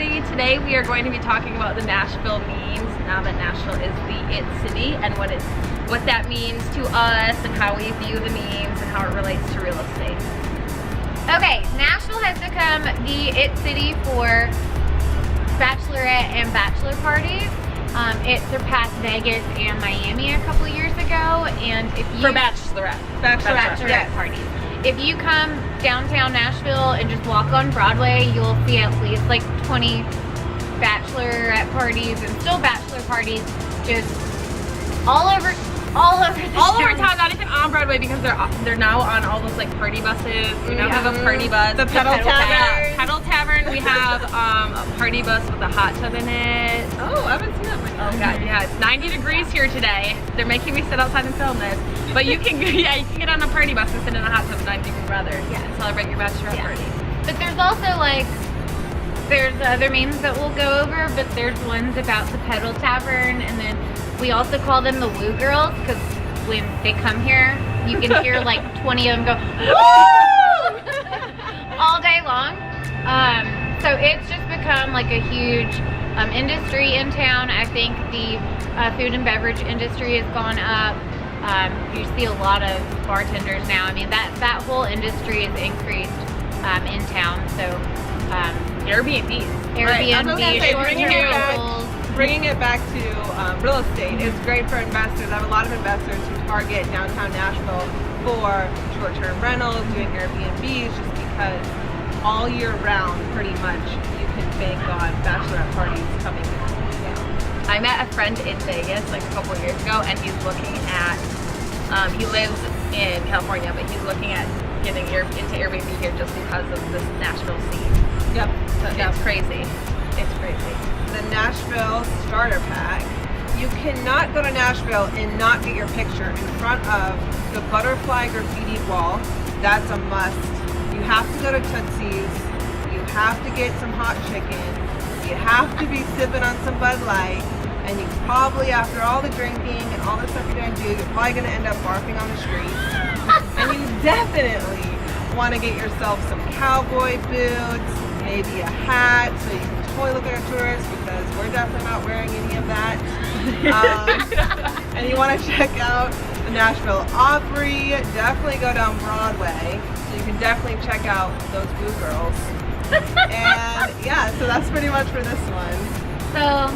everybody. Today we are going to be talking about the Nashville memes, now that Nashville is the it city, and what that means to us and how we view the memes and how it relates to real estate. Okay, Nashville has become the it city for bachelorette and bachelor parties. It surpassed Vegas and Miami a couple of years ago, and if you For bachelorette parties. If you come downtown Nashville and just walk on Broadway, you'll see at least like 20 bachelorette parties and still bachelor parties just all over town, not even on Broadway, because they're now on all those like party buses. We now have a party bus. The Pedal Tavern. Yeah, Pedal Tavern. We have a party bus with a hot tub in it. Oh, I haven't seen that one. Oh god, yeah, it's 90 degrees here today. They're making me sit outside and film this. But you can, yeah, you can get on a party bus and sit in a hot tub with 90 degree weather. Yeah, and celebrate your bachelorette party. But there's also like, there's other memes that we'll go over, but there's ones about the Pedal Tavern, and then we also call them the Woo Girls, because when they come here, you can hear like 20 of them go, woo! all day long. So it's just become like a huge industry in town. I think the food and beverage industry has gone up. You see a lot of bartenders now. I mean, that whole industry has increased in town. So Airbnbs, short-term rentals. Bringing it back to real estate is great for investors. I have a lot of investors who target downtown Nashville for short-term rentals, doing Airbnbs, just because all year round, pretty much, you can bank on bachelorette parties coming down. I met a friend in Vegas like a couple years ago, and he's looking at, he lives in California, but he's looking at getting into Airbnb here just because of this Nashville scene. Yep. So it's crazy. It's crazy. The Nashville Starter Pack. You cannot go to Nashville and not get your picture in front of the butterfly graffiti wall. That's a must. You have to go to Tootsie's. You have to get some hot chicken. You have to be sipping on some Bud Light. And you probably, after all the drinking and all the stuff you're going to do, you're probably going to end up barfing on the streets. And you definitely want to get yourself some cowboy boots, maybe a hat, so you can totally look like a tourist, because we're definitely not wearing any of that. And you want to check out the Nashville Opry. Definitely go down Broadway, so you can definitely check out those Woo Girls. And yeah, so that's pretty much for this one. So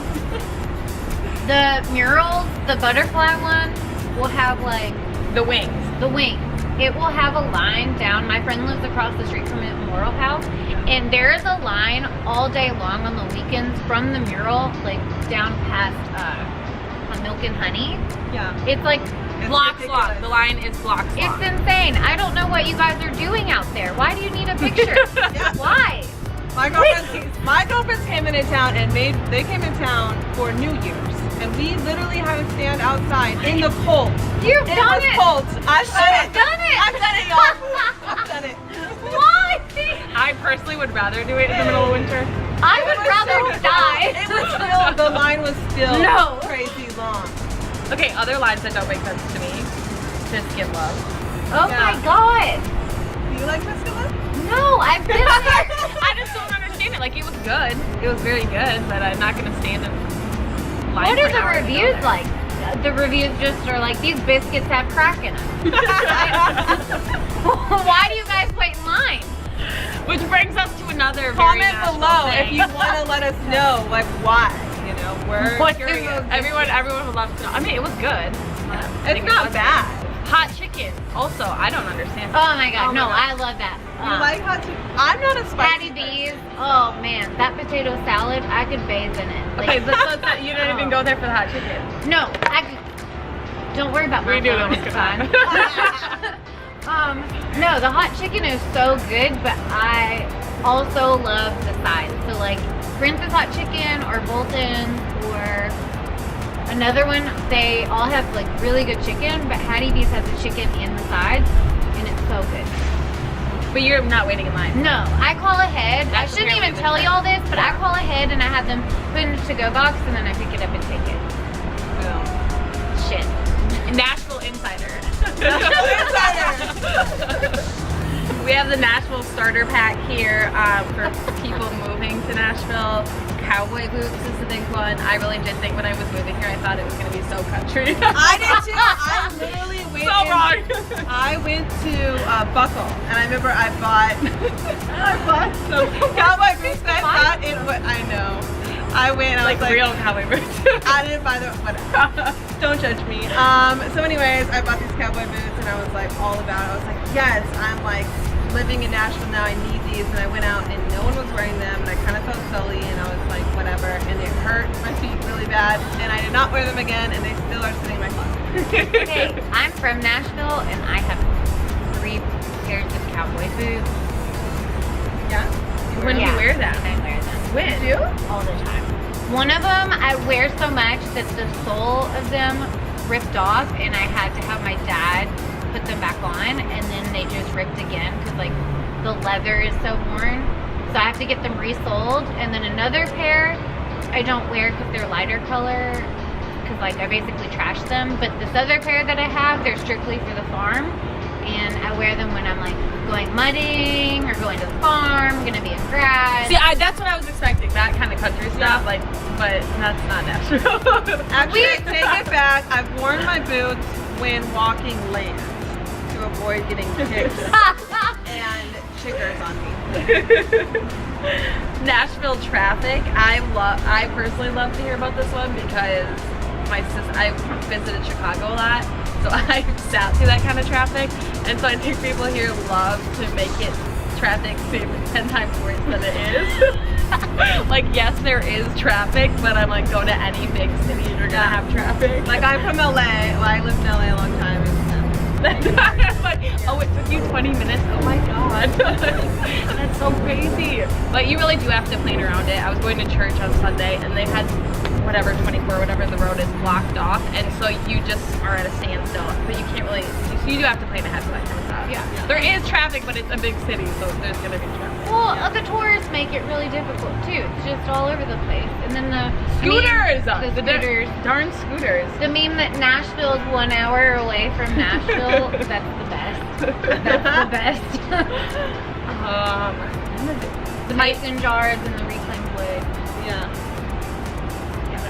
the murals, the butterfly one, will have like The wings. It will have a line down. My friend lives across the street from a Memorial House, and there is a line all day long on the weekends from the mural, like down past on Milk and Honey. Yeah. It's like Blocks long. The line is blocks long. It's insane. I don't know what you guys are doing out there. Why do you need a picture? Why? My girlfriends came into town, and they came in town for New Year's, and we literally had to stand outside in the cold. You've done it. It was cold. I've done it. Done it. I've done it, y'all. I've done it. Why? I personally would rather do it in the middle of winter. I would rather die. It was still, the line was still crazy long. Okay, other lines that don't make sense to me. Biscuit love. Oh my god. Do you like biscuit love? No, I've been there. I just don't understand it. Like, it was good. It was very good, but I'm not going to stand in line What for are an the hour to go reviews there. like? The reviews just are like, these biscuits have crack in them. Why do you guys wait in line? Which brings us to another very Comment national below thing. if you want to let us know, like, why. You know, we're What's the curious. move? Everyone would love to know. I mean, it was good. It's not bad. Hot chicken. Also, I don't understand. Oh my god, Oh my no, God. I love that. You like hot chicken? I'm not a Patty spicy B's. Oh man, that potato salad, I could bathe in it. Like, Okay, so you didn't even go there for the hot chicken. no, I could. Don't worry about my We do phone, that it's one fine. No, the hot chicken is so good, but I also love the sides. So like Prince's Hot Chicken or Bolton's or another one, they all have like really good chicken, but Hattie B's has the chicken and the sides, and it's so good. But you're not waiting in line. No, I call ahead. That's I shouldn't even apparently the tell trend. you all this, but I call ahead and I have them put in a to-go box, and then I pick it up and take it. Shit. Nashville Insider. We have the Nashville starter pack here for people moving to Nashville. Cowboy boots is the big one. I really did think when I was moving here, I thought it was going to be so country. I did too. I literally went So wrong. I went to Buckle, and I remember I bought some cowboy boots. And I thought it would. I know. I went. I Like was real cowboy boots. I didn't buy them. Whatever. Don't judge me. So anyways, I bought these cowboy boots, and I was like all about it. I was like, yes, I'm like living in Nashville now. I need these, and I went out, and no one was wearing them, and I kind of felt silly, and I was like, whatever. And it hurt my feet really bad, and I did not wear them again, and they still are sitting in my closet. Hey, I'm from Nashville and I have 3 pairs of cowboy boots. Yeah. When do you wear them? I wear them. When? You? All the time. One of them I wear so much that the sole of them ripped off and I had to have my dad put them back on and then they just ripped again because like the leather is so worn. So I have to get them resoled. And then another pair I don't wear because they're lighter color because like I basically trash them. But this other pair that I have, they're strictly for the farm. And I wear them when I'm like going mudding or going to the farm, gonna be in grass. See, that's what I was expecting, that kind of country stuff, like, but that's not Nashville. Actually, I take it back. I've worn my boots when walking land to avoid getting kicked and chiggers on me. Nashville traffic. I personally love to hear about this one because I visited Chicago a lot, so I sat through that kind of traffic, and so I think people here love to make it traffic seem 10 times worse than it is. Like, yes, there is traffic, but I'm like, go to any big city, you're gonna have traffic. Like, I'm from LA. Well, I lived in LA a long time. Like, oh, it took you 20 minutes? Oh my god. That's so crazy. But you really do have to plan around it. I was going to church on Sunday, and they had whatever, 24, whatever the road is, blocked off, and so you just are at a standstill. But you can't really, you do have to plan ahead for that kind of stuff. Yeah. There is traffic, but it's a big city, so there's gonna be traffic. Well, the tourists make it really difficult too. It's just all over the place. And then the Scooters! the scooters. Darn scooters. The meme that Nashville's 1 hour away from Nashville, that's the best. That's the best. The mason jars and the reclaimed wood. Yeah.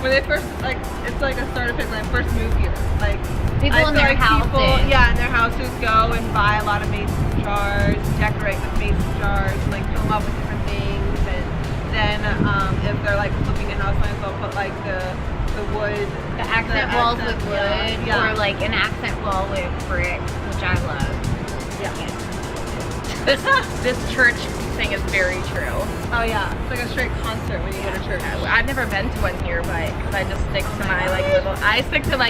When they first, like, it's like a starter pick when I first moved here. Like, People I in feel their like houses. people, yeah, in their houses go and buy a lot of mason jars, decorate with mason jars, like fill them up with different things, and then if they're like flipping a house lines, they'll put like the wood, The accent walls with wood, yeah. or like an accent wall with brick, which I love. Yeah. This church thing is very true. Oh yeah, it's like a straight concert when you go to church. I've never been to one here, but because I just stick to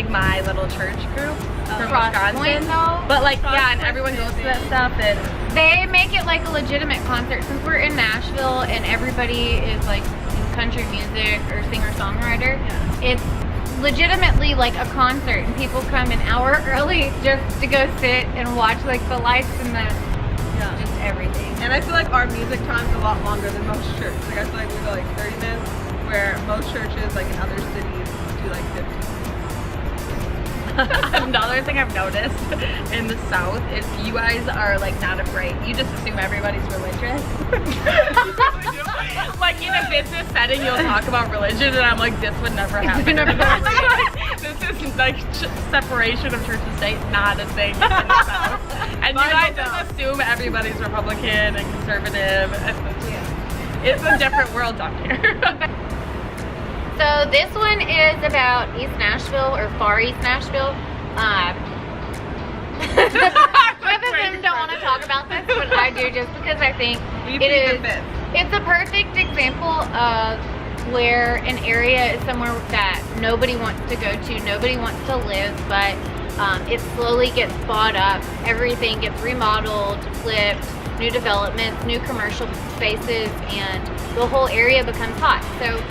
my little church group from Cross Point, Wisconsin. though. But like, Cross yeah, and Point everyone goes to crazy. that stuff, and They make it like a legitimate concert since we're in Nashville and everybody is like in country music or singer-songwriter. It's legitimately like a concert and people come an hour early just to go sit and watch like the lights and the just everything. And I feel like our music time's a lot longer than most churches. Like I feel like we go like 30 minutes, where most churches like in other cities do like 50. another thing I've noticed in the South is you guys are like not afraid. You just assume everybody's religious. Like in a business setting, you'll talk about religion, and I'm like, this would never happen. This is like separation of church and state, not a thing in the South. And you guys just assume everybody's Republican and conservative. It's a different world down here. So this one is about East Nashville or Far East Nashville. Both of them don't want to talk about this, but I do just because I think it's a perfect example of where an area is somewhere that nobody wants to go to, nobody wants to live, but it slowly gets bought up. Everything gets remodeled, flipped, new developments, new commercial spaces, and the whole area becomes hot. So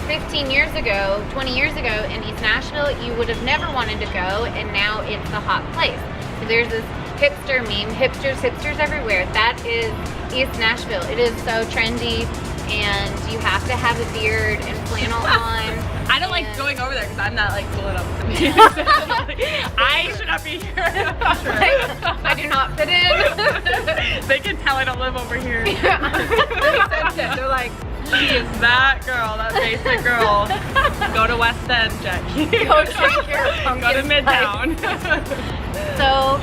15 years ago, 20 years ago in East Nashville, you would have never wanted to go, and now it's a hot place. So there's this hipster meme, hipsters everywhere. That is East Nashville. It is so trendy, and you have to have a beard and flannel on. I don't like going over there because I'm not like cool enough to be. I should not be here. I do not fit in. They can tell I don't live over here. They sent it. They're like, She is that girl, that basic girl. Go to West End, Jackie. Go take care of Go to pumpkin Midtown. So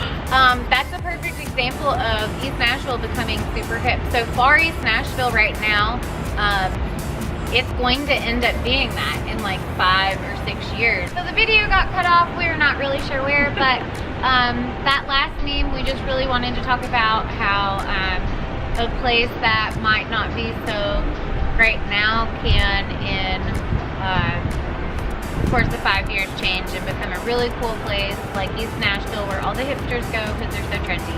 that's a perfect example of East Nashville becoming super hip. So far East Nashville right now, it's going to end up being that in like 5 or 6 years. So the video got cut off. We were not really sure where, but that last meme, we just really wanted to talk about how a place that might not be so great now can in of course the 5 years change and become a really cool place like East Nashville where all the hipsters go because they're so trendy.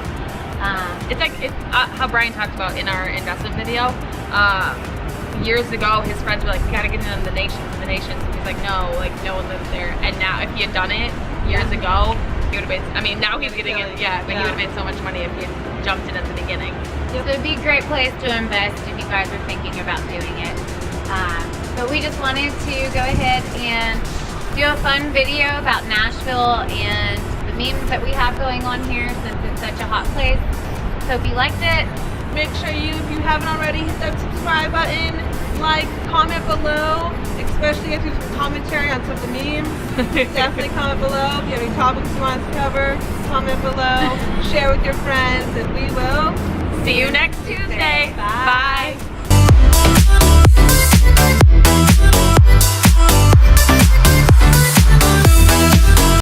It's like how Brian talked about in our investment video. Years ago, his friends were like, "You gotta get in on the nations." And he's like, "No, like no one lives there." And now, if he had done it years ago, he would have made. I mean, now he's getting it. Yeah, but he would have made so much money if he had jumped in at the beginning. So it'd be a great place to invest if you guys are thinking about doing it. But we just wanted to go ahead and do a fun video about Nashville and the memes that we have going on here since it's such a hot place. So if you liked it, make sure if you haven't already, hit that subscribe button, like, comment below, especially if you have commentary on some of the memes. Definitely comment below. If you have any topics you want us to cover, comment below, share with your friends, and we will See you next Tuesday. Bye.